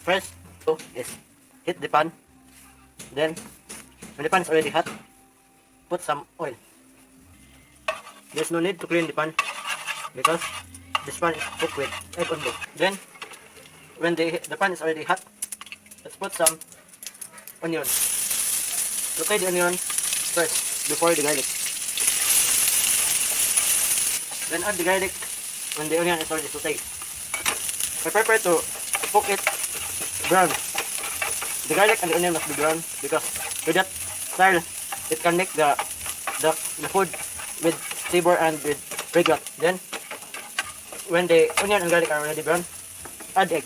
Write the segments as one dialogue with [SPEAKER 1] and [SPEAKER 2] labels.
[SPEAKER 1] First, is heat the pan. Then, when the pan is already hot, put some oil. There's no need to clean the pan because this pan is cooked with egg only. Then, when the pan is already hot, let's put some onion. Saute the onion first before the garlic. Then add the garlic when the onion is already sauteed. Prepare to cook it brown. The garlic and the onion must be brown because with that style it can make the food with flavor and with fragrance. Then when the onion and garlic are already brown, add egg.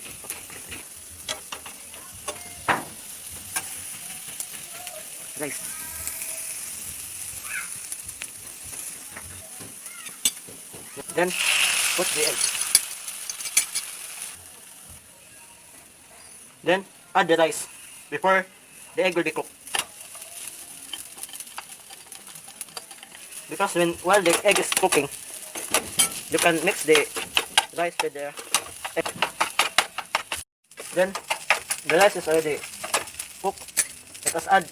[SPEAKER 1] Nice. Then put the egg. Then add the rice before the egg will be cooked. Because while the egg is cooking, you can mix the rice with the egg. Then the rice is already cooked. Let us add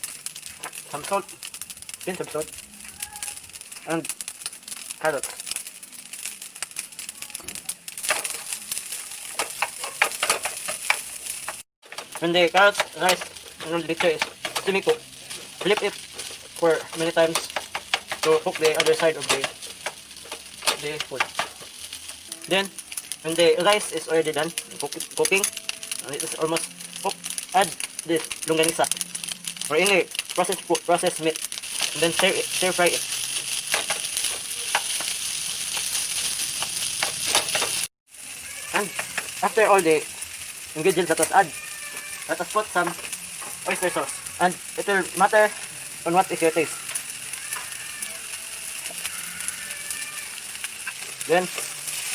[SPEAKER 1] some salt, pinch of salt, and carrots. When the carrots, rice, and the mixture is semi-cooked, flip it for many times to cook the other side of the food. Then, when the rice is already done cooking, and it is almost cooked, add this longganisa or any processed meat, and then stir fry it. And after all the ingredients that was added, let us put some oyster sauce, and it will matter on what is your taste. Then,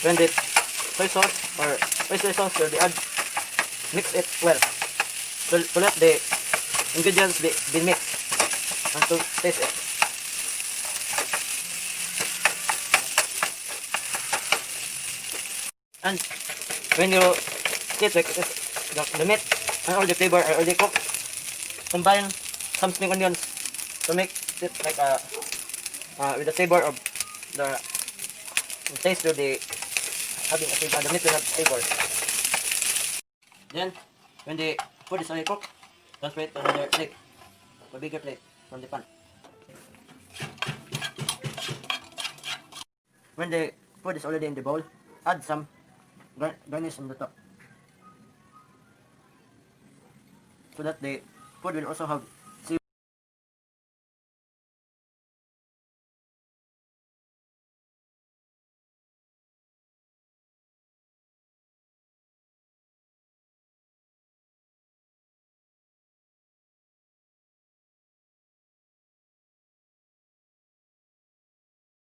[SPEAKER 1] when the soy sauce or oyster sauce will be added, mix it well to let the ingredients be mixed and to taste it. And when you taste like the meat and all the flavor are already cooked, combine some spring onions to make it like with the flavor of the taste of the having a flavor, the meat will have flavor. Then when the food is already cooked, transfer it to another plate, a bigger plate from the pan. When the food is already in the bowl, add some garnish on the top, so that the food will also have